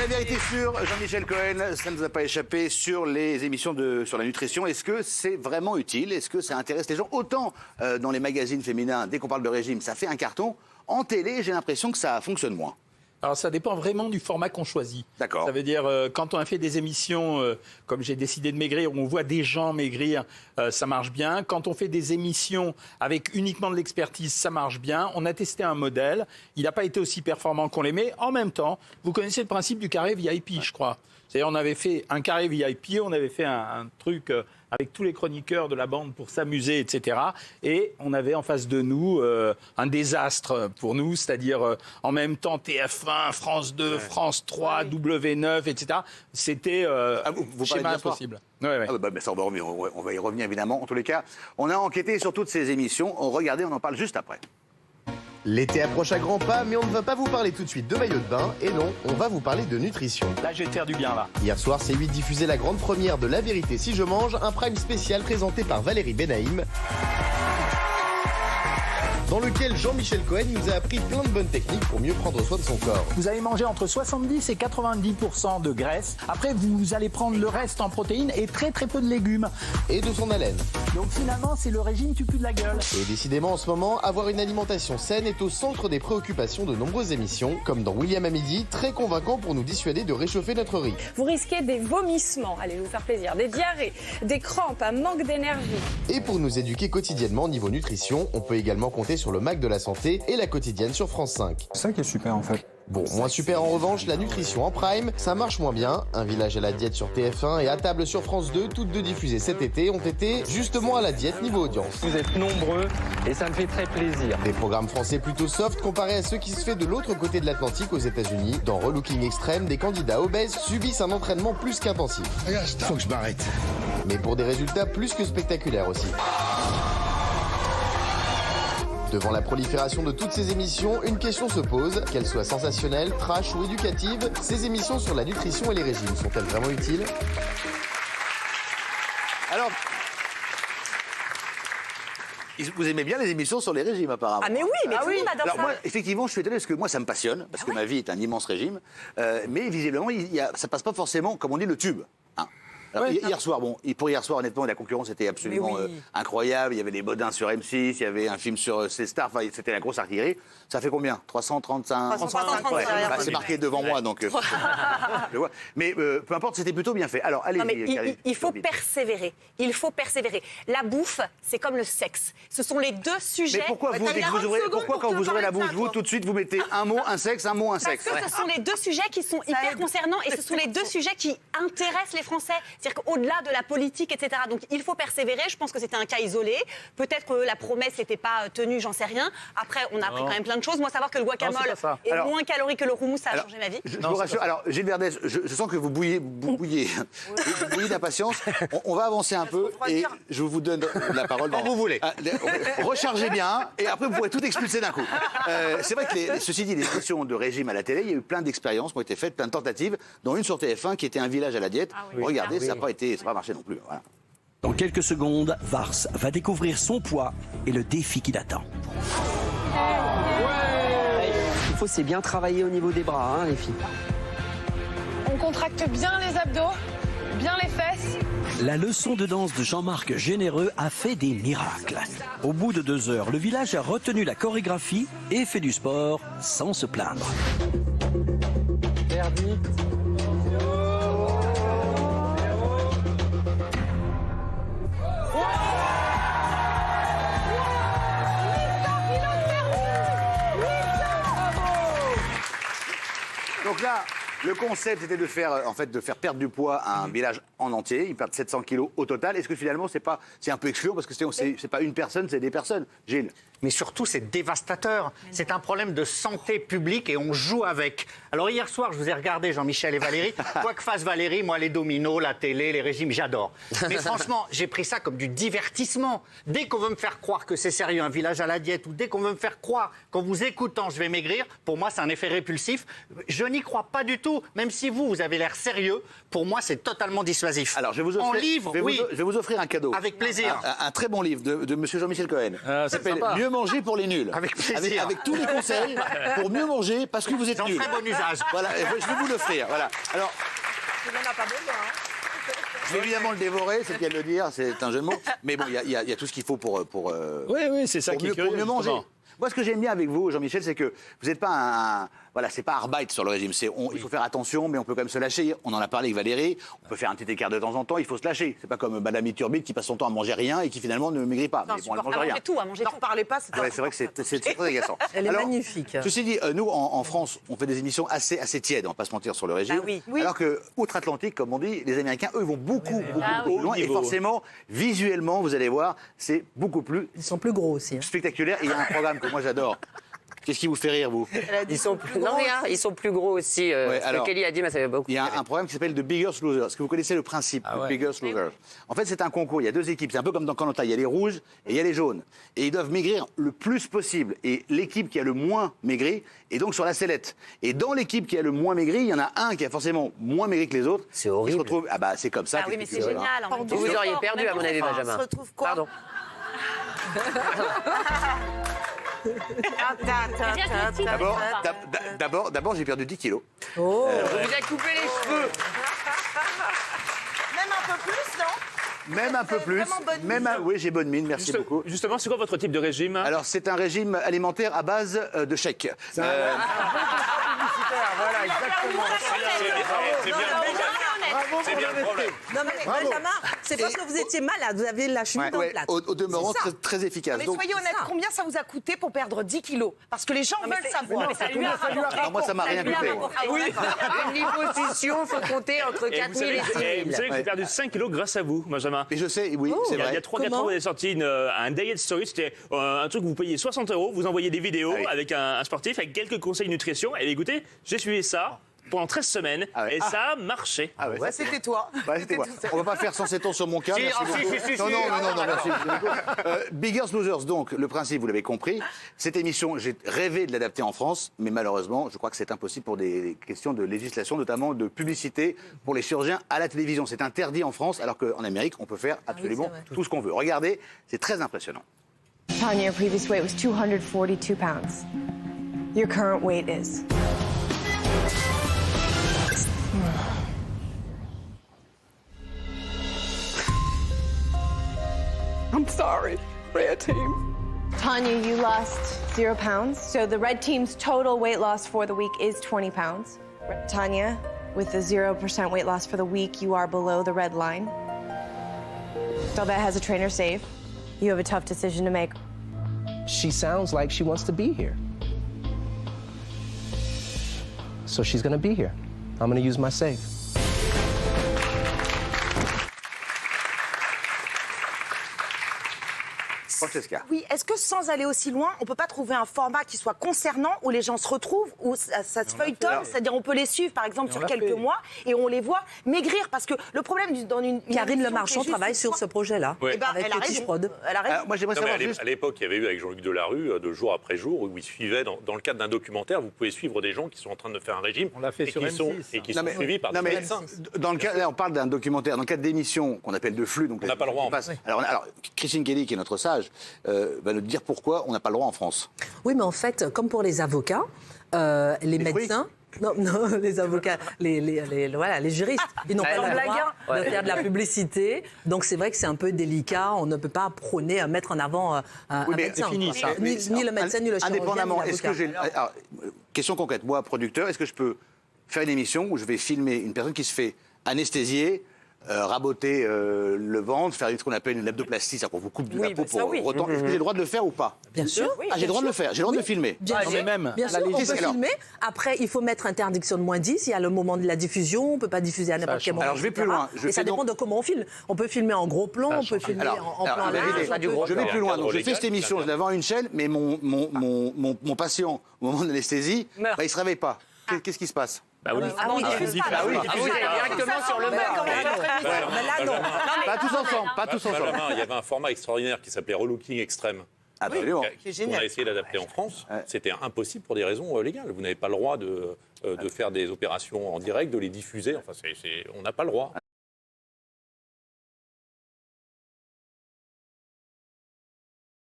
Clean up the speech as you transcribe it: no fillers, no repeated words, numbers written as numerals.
La vérité sur Jean-Michel Cohen, ça ne nous a pas échappé sur les émissions sur la nutrition. Est-ce que c'est vraiment utile? Est-ce que ça intéresse les gens? Autant dans les magazines féminins, dès qu'on parle de régime, ça fait un carton. En télé, j'ai l'impression que ça fonctionne moins. Alors ça dépend vraiment du format qu'on choisit. D'accord. Ça veut dire, quand on a fait des émissions, comme j'ai décidé de maigrir, où on voit des gens maigrir, ça marche bien. Quand on fait des émissions avec uniquement de l'expertise, ça marche bien. On a testé un modèle, il n'a pas été aussi performant qu'on l'aimait. En même temps, vous connaissez le principe du carré VIP, je crois. C'est-à-dire, on avait fait un carré VIP, on avait fait un truc avec tous les chroniqueurs de la bande pour s'amuser, etc. Et on avait en face de nous un désastre pour nous, c'est-à-dire en même temps TF1, France 2, France 3, W9, etc. C'était schéma impossible. Ouais. Ah bah, ça, on va y revenir évidemment. En tous les cas, on a enquêté sur toutes ces émissions. Regardez, on en parle juste après. L'été approche à grands pas, mais on ne va pas vous parler tout de suite de maillot de bain. Et non, on va vous parler de nutrition. Là, je vais te faire du bien, là. Hier soir, C8 diffusait la grande première de La Vérité si je mange, un prime spécial présenté par Valérie Benaïm, dans lequel Jean-Michel Cohen nous a appris plein de bonnes techniques pour mieux prendre soin de son corps. Vous allez manger entre 70 et 90% de graisse. Après, vous allez prendre le reste en protéines et très peu de légumes. Et de son haleine. Donc finalement, c'est le régime tu pues de la gueule. Et décidément, en ce moment, avoir une alimentation saine est au centre des préoccupations de nombreuses émissions, comme dans William à midi, très convaincant pour nous dissuader de réchauffer notre riz. Vous risquez des vomissements, allez vous faire plaisir, des diarrhées, des crampes, un manque d'énergie. Et pour nous éduquer quotidiennement niveau nutrition, on peut également compter sur le Mac de la santé et la quotidienne sur France 5. C'est ça qui est super en fait. Bon, moins super en revanche, la nutrition en prime, ça marche moins bien. Un village à la diète sur TF1 et À table sur France 2, toutes deux diffusées cet été, ont été justement à la diète niveau audience. Vous êtes nombreux et ça me fait très plaisir. Des programmes français plutôt soft comparés à ceux qui se fait de l'autre côté de l'Atlantique aux États-Unis. Dans Relooking Extrême, des candidats obèses subissent un entraînement plus qu'intensif. Faut que je m'arrête. Mais pour des résultats plus que spectaculaires aussi. Devant la prolifération de toutes ces émissions, une question se pose. Qu'elles soient sensationnelles, trash ou éducatives, ces émissions sur la nutrition et les régimes sont-elles vraiment utiles? Alors, vous aimez bien les émissions sur les régimes, apparemment. Ah mais oui, mais tout le monde adore Alors ça. moi, effectivement, je suis étonné parce que moi, ça me passionne, parce que ma vie est un immense régime. Mais visiblement, ça passe pas forcément, comme on dit, le tube. Hein. Alors, hier soir, pour hier soir, honnêtement, la concurrence était absolument incroyable. Il y avait des Bodins sur M6, il y avait un film sur C-Star, enfin, c'était la grosse artillerie. Ça fait combien? 335 c'est marqué devant moi, donc je vois. Mais peu importe, c'était plutôt bien fait. Alors, allez-y. Il faut persévérer. Il faut persévérer. La bouffe, c'est comme le sexe. Ce sont les deux sujets. Mais pourquoi quand vous ouvrez la bouche, vous, tout de suite, vous mettez un mot, un sexe, un mot, un sexe? Parce que ce sont les deux sujets qui sont hyper concernants et ce sont les deux sujets qui intéressent les Français. C'est-à-dire qu'au-delà de la politique, etc. Donc il faut persévérer. Je pense que c'était un cas isolé. Peut-être que la promesse n'était pas tenue, j'en sais rien. Après, on a appris quand même plein de choses. Moi, savoir que le guacamole est moins calorique que le houmous, ça a changé ma vie. Je vous rassure. Alors, Gilles Verdez, je sens que vous bouillez d'impatience. On va avancer un peu et je vous donne la parole. Quand vous voulez. Rechargez bien et après, vous pourrez tout expulser d'un coup. C'est vrai que, ceci dit, les émissions de régime à la télé, il y a eu plein d'expériences qui ont été faites, plein de tentatives, dont une sur TF1 qui était un village à la diète. Regardez, ça n'a pas marché non plus. Voilà. Dans quelques secondes, Vars va découvrir son poids et le défi qui l'attend. Ce qu'il faut, c'est bien travailler au niveau des bras, hein, les filles. On contracte bien les abdos, bien les fesses. La leçon de danse de Jean-Marc Généreux a fait des miracles. Au bout de 2 heures, le village a retenu la chorégraphie et fait du sport sans se plaindre. Verdict. Donc là, le concept était de faire perdre du poids à un village en entier. Ils perdent 700 kilos au total. Est-ce que finalement, c'est un peu excluant parce que c'est pas une personne, c'est des personnes, Gilles? Mais surtout, c'est dévastateur. C'est un problème de santé publique et on joue avec. Alors hier soir, je vous ai regardé, Jean-Michel et Valérie. Quoi que fasse Valérie, moi, les dominos, la télé, les régimes, j'adore. Mais franchement, j'ai pris ça comme du divertissement. Dès qu'on veut me faire croire que c'est sérieux, un village à la diète, ou dès qu'on veut me faire croire qu'en vous écoutant, je vais maigrir, pour moi, c'est un effet répulsif. Je n'y crois pas du tout. surtout, même si vous avez l'air sérieux, pour moi, c'est totalement dissuasif. Alors, je vais vous offrir, En livre, oui. je vais vous offrir un cadeau. Avec plaisir. Un très bon livre de monsieur Jean-Michel Cohen. Ah, Ça s'appelle Mieux manger pour les nuls. Avec plaisir. Avec tous les conseils pour mieux manger parce que vous êtes J'en nuls. ferai bon usage. Voilà, et je vais vous l'offrir. Voilà. Alors, Tu n'en as pas besoin. Hein. je vais évidemment le dévorer, c'est le cas de le dire, c'est un jeu de mots. Mais bon, il y a tout ce qu'il faut pour Oui, c'est ça qui est mieux, curieux. pour mieux manger. justement. Moi, ce que j'aime bien avec vous, Jean-Michel, c'est que vous n'êtes pas un... Voilà, c'est pas Arbeit sur le régime. Il faut faire attention, mais on peut quand même se lâcher. On en a parlé avec Valérie. On peut faire un petit écart de temps en temps. Il faut se lâcher. C'est pas comme Madame Iturbide qui passe son temps à manger rien et qui finalement ne maigrit pas. Mais bon, elle mange rien. À manger N'en tout. reparlez pas, c'est Ouais, c'est vrai que c'est très agaçant. Elle est Alors, magnifique. Ceci dit, nous, en France, on fait des émissions assez tièdes, on va pas se mentir sur le régime. Ah oui. Alors que, outre-Atlantique, comme on dit, les Américains, eux, vont beaucoup Ah plus oui. loin. Et Niveau. forcément, visuellement, vous allez voir, c'est beaucoup plus Ils sont plus gros aussi. Hein. spectaculaire. Et il y a un programme que moi j'adore. Qu'est-ce qui vous fait rire, vous? Ils sont plus gros. Non, rien. Ils sont plus gros aussi. Ce alors, que Kelly a dit, mais ça fait beaucoup. Il y a un programme qui s'appelle The Biggest Loser. Est-ce que vous connaissez le principe Ah du ouais. Biggest Loser? En fait, c'est un concours. Il y a deux équipes. C'est un peu comme dans Koh-Lanta. Il y a les rouges et il y a les jaunes. Et ils doivent maigrir le plus possible. Et l'équipe qui a le moins maigri est donc sur la sellette. Et dans l'équipe qui a le moins maigri, il y en a un qui a forcément moins maigri que les autres. C'est horrible. Qui se retrouve... Ah bah c'est comme ça. Ah oui, mais qu'est-ce c'est que tu veux, hein. génial. en même temps. Vous auriez perdu, à mon avis, On Benjamin. se retrouve quoi? Pardon. D'abord, j'ai perdu 10 kilos. Oh, vous avez coupé les cheveux. Même un peu plus, non? Même un peu avez plus. vraiment bonne mine. Oui, j'ai bonne mine, merci beaucoup. Justement, c'est quoi votre type de régime? Alors, c'est un régime alimentaire à base de chèques. Voilà, exactement. C'est bien le problème. Non, mais Benjamin, c'est parce que vous étiez malade. Vous avez la cheville dans le plat. Au demeurant, C'est ça. très efficace. Mais Donc, soyez honnête, combien ça vous a coûté pour perdre 10 kilos? Parce que les gens veulent savoir. Mais ça lui a rapporté. alors moi, ça m'a rien coûté. Une liposuction, il faut compter entre Et 4 vous 000 savez, et 6 000. vous savez que j'ai perdu 5 kilos grâce à vous, Benjamin. Mais je sais, oui, c'est Il y a vrai. 3-4 ans, vous avez sorti un diet story. C'était un truc où vous payez 60 €, vous envoyez des vidéos Ah oui. avec un sportif, avec quelques conseils nutrition. Et écoutez, j'ai suivi ça pendant 13 semaines Ah ouais. et ça a marché. Ah ouais. Ouais, c'était toi. Ouais, c'était moi. On va pas faire 107 ans sur mon cas. Si, merci ah, si, beaucoup. si, si, non, si. non, merci. Biggest Losers, donc, le principe, vous l'avez compris. Cette émission, j'ai rêvé de l'adapter en France, mais malheureusement, je crois que c'est impossible pour des questions de législation, notamment de publicité pour les chirurgiens à la télévision. C'est interdit en France, alors qu'en Amérique, on peut faire absolument tout ce qu'on veut. Regardez, c'est très impressionnant. Tanya, your previous weight was 242 pounds. Your current weight is. I'm sorry, red team. Tanya, you lost 0 pounds. So the red team's total weight loss for the week is 20 pounds. Tanya, with the 0% weight loss for the week, you are below the red line. Velvet has a trainer save. You have a tough decision to make. She sounds like she wants to be here. So she's gonna be here. I'm gonna use my save. Francesca. Oui, est-ce que sans aller aussi loin, on peut pas trouver un format qui soit concernant, où les gens se retrouvent, où ça se feuilletonne, c'est-à-dire on peut les suivre par exemple sur quelques mois et on les voit maigrir parce que le problème dans une Karine émission Le Marchand qui est juste travaille une sur fois- ce projet-là. Ouais. Eh ben, Avec elle a Petit raison. Prod. Elle a raison. Moi, j'aimerais Non, mais savoir juste... à l'époque, il y avait eu avec Jean-Luc Delarue, de jour après jour, où il suivait, dans le cadre d'un documentaire, vous pouvez suivre des gens qui sont en train de faire un régime. On l'a fait et sur qui M6, sont, hein. et qui Non, sont mais- suivis par non, des mais médecins. dans le cas, là, on parle d'un documentaire, dans le cadre d'émissions qu'on appelle de flux. Donc On n'a pas le droit en passe. Alors, Christine Kelly, qui est notre sage, va nous dire pourquoi on n'a pas le droit en France. Oui, mais en fait, comme pour les avocats, les médecins. Non, les avocats, voilà, les juristes, ils n'ont pas le droit de faire de la publicité. Donc c'est vrai que c'est un peu délicat. On ne peut pas prôner, mettre en avant un médecin. c'est fini, quoi. ça. Ni le médecin, ni le chirurgien, Indépendamment, ni est-ce que l'avocat. j'ai... Alors, question concrète, moi, producteur, est-ce que je peux faire une émission où je vais filmer une personne qui se fait anesthésier, raboter le ventre, faire ce qu'on appelle une abdoplastie, c'est-à-dire qu'on vous coupe de la peau pour autant. Est-ce que j'ai le droit de le faire ou pas? Bien sûr. Ah, j'ai le droit de le faire, j'ai le droit de le filmer. Bien Non, sûr, mais même, bien la sûr, on peut législation- filmer. Après, il faut mettre interdiction de moins 10. Il y a le moment de la diffusion. On ne peut pas diffuser à n'importe quel moment. Alors, je vais plus etc. loin. Je Et ça fais dépend donc- de comment on filme. On peut filmer en gros plan, on peut filmer en plan la vérité, large. on peut- je vais plus loin. Donc, je légal, fais cette émission, je la vends à une chaîne, mais mon patient, au moment de l'anesthésie, bah, il ne se réveille pas. Qu'est-ce qui se passe? Bah oui. Ah oui, Ah, diffuse vous pas. diffusez Ah oui, pas. diffusez pas. directement sur le meurtre. Mais là, non. Pas tous ensemble, pas tous ensemble. Benjamin, il y avait un format extraordinaire qui s'appelait Relooking Extrême. Absolument. On a essayé d'adapter en France. C'était impossible pour des raisons légales. Vous n'avez pas le droit de faire des opérations en direct, de les diffuser. Enfin, on n'a pas le droit.